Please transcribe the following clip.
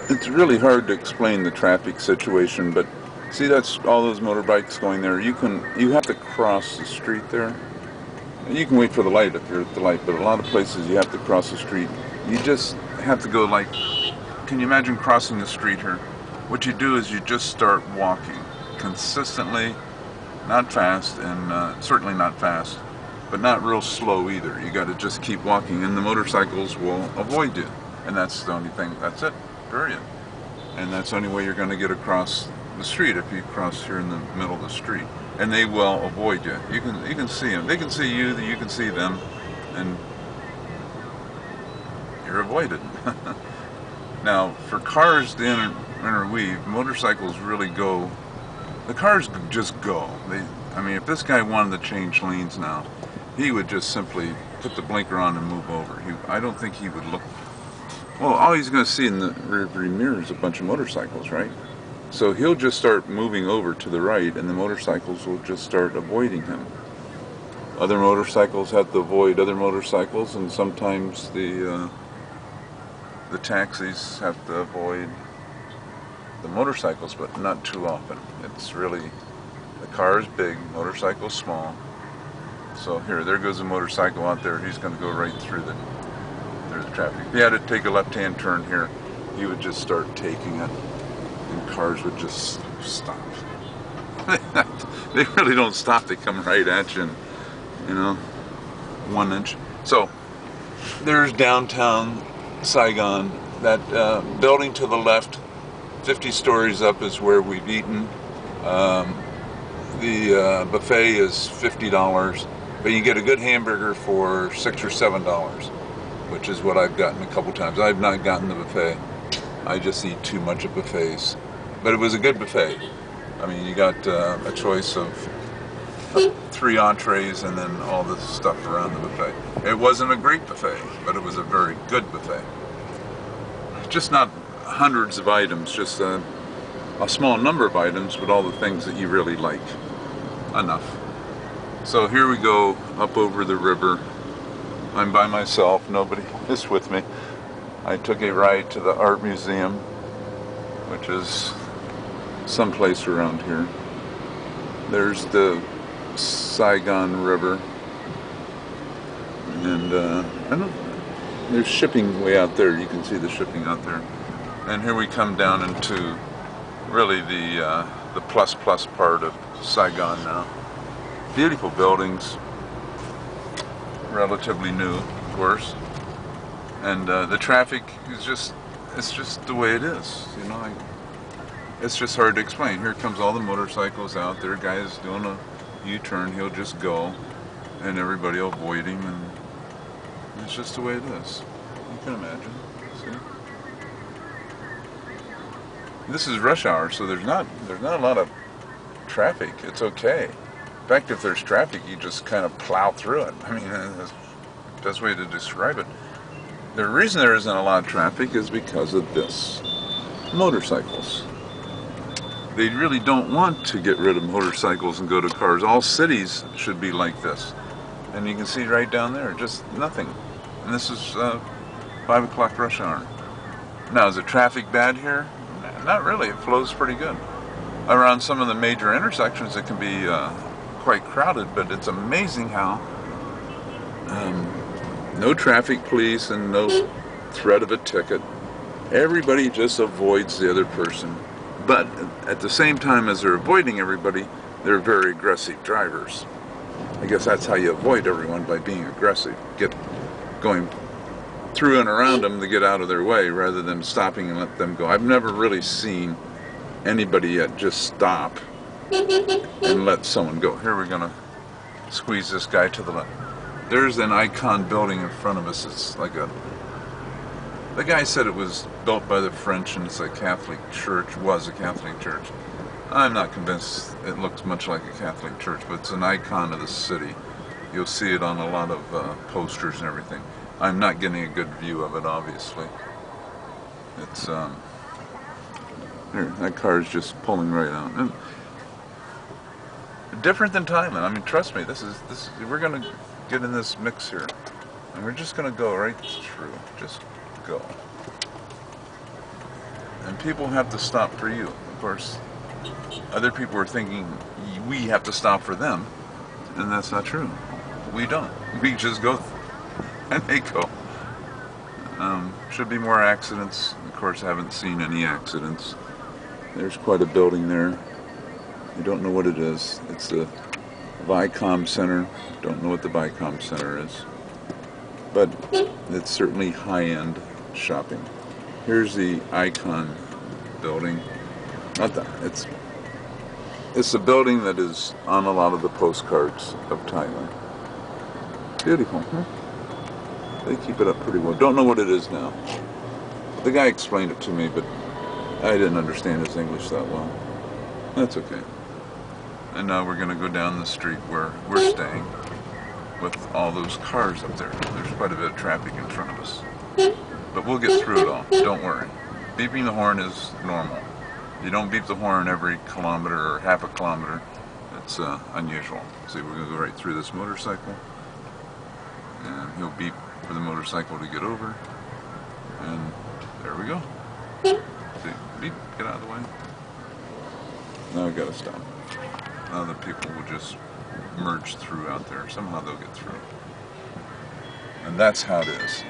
It's really hard to explain the traffic situation, but see, that's all those motorbikes going there. You have to cross the street there. You can wait for the light if you're at the light, but a lot of places you have to cross the street. You just have to go like, can you imagine crossing the street here? What you do is you just start walking consistently, not fast, and certainly not fast, but not real slow either. You got to just keep walking, and the motorcycles will avoid you, and that's the only thing. That's it. Period. And that's the only way you're going to get across the street if you cross here in the middle of the street. And they will avoid you. You can see them. They can see you. You can see them, and you're avoided. Now, for cars to interweave, motorcycles really go. The cars just go. I mean, if this guy wanted to change lanes now, he would just simply put the blinker on and move over. I don't think he would look. Well, all he's going to see in the rearview mirror is a bunch of motorcycles, right? So he'll just start moving over to the right, and the motorcycles will just start avoiding him. Other motorcycles have to avoid other motorcycles, and sometimes the taxis have to avoid the motorcycles, but not too often. It's really, the car is big, motorcycle small. So there goes a motorcycle out there. He's going to go right through the traffic. If he had to take a left-hand turn here, he would just start taking it, and cars would just stop. They really don't stop. They come right at you, and, 1 inch. So there's downtown Saigon. That building to the left, 50 stories up, is where we've eaten. The buffet is $50, but you get a good hamburger for $6 or $7, which is what I've gotten a couple times. I've not gotten the buffet. I just eat too much of buffets. But it was a good buffet. I mean, you got a choice of 3 entrees and then all the stuff around the buffet. It wasn't a great buffet, but it was a very good buffet. Just not hundreds of items, just a small number of items, but all the things that you really like. Enough. So here we go up over the river. I'm by myself, nobody is with me. I took a ride to the art museum, which is someplace around here. There's the Saigon River, and there's shipping way out there. You can see the shipping out there. And here we come down into really the plus part of Saigon now. Beautiful buildings, relatively new, of course, and the traffic is it's just the way it is, it's just hard to explain. Here comes all the motorcycles out there, guy's doing a U-turn, he'll just go, and everybody will avoid him, and it's just the way it is. You can imagine, see? This is rush hour, so there's not a lot of traffic. It's okay. In fact, if there's traffic, you just kind of plow through it. I mean, that's the best way to describe it. The reason there isn't a lot of traffic is because of this. Motorcycles. They really don't want to get rid of motorcycles and go to cars. All cities should be like this. And you can see right down there, just nothing. And this is 5 o'clock rush hour. Now, is the traffic bad here? Not really. It flows pretty good. Around some of the major intersections, it can be quite crowded, but it's amazing how no traffic police and no threat of a ticket. Everybody just avoids the other person. But at the same time as they're avoiding everybody, they're very aggressive drivers. I guess that's how you avoid everyone, by being aggressive. Going through and around them to get out of their way rather than stopping and let them go. I've never really seen anybody yet just stop and let someone go. Here we're gonna squeeze this guy to the left. There's an icon building in front of us. It's like the guy said it was built by the French and it's a Catholic church, was a Catholic church. I'm not convinced it looks much like a Catholic church, but it's an icon of the city. You'll see it on a lot of posters and everything. I'm not getting a good view of it, obviously. It's here, that car is just pulling right out. And different than Thailand. I mean, trust me, this we're gonna get in this mix here, and we're just gonna go right through. Just go. And people have to stop for you. Of course, other people are thinking we have to stop for them, and that's not true. We don't. We just go, and they go. Should be more accidents. Of course, I haven't seen any accidents. There's quite a building there. I don't know what it is. It's the Vicom Center. Don't know what the Vicom Center is. But it's certainly high-end shopping. Here's the Icon building. Not that. It's a building that is on a lot of the postcards of Thailand. Beautiful, huh? They keep it up pretty well. Don't know what it is now. The guy explained it to me, but I didn't understand his English that well. That's okay. And now we're going to go down the street where we're staying with all those cars up there. There's quite a bit of traffic in front of us. But we'll get through it all. Don't worry. Beeping the horn is normal. You don't beep the horn every kilometer or half a kilometer. It's unusual. See, we're going to go right through this motorcycle. And he'll beep for the motorcycle to get over. And there we go. See, beep, get out of the way. Now I've got to stop. Now the people will just merge through out there. Somehow they'll get through. And that's how it is.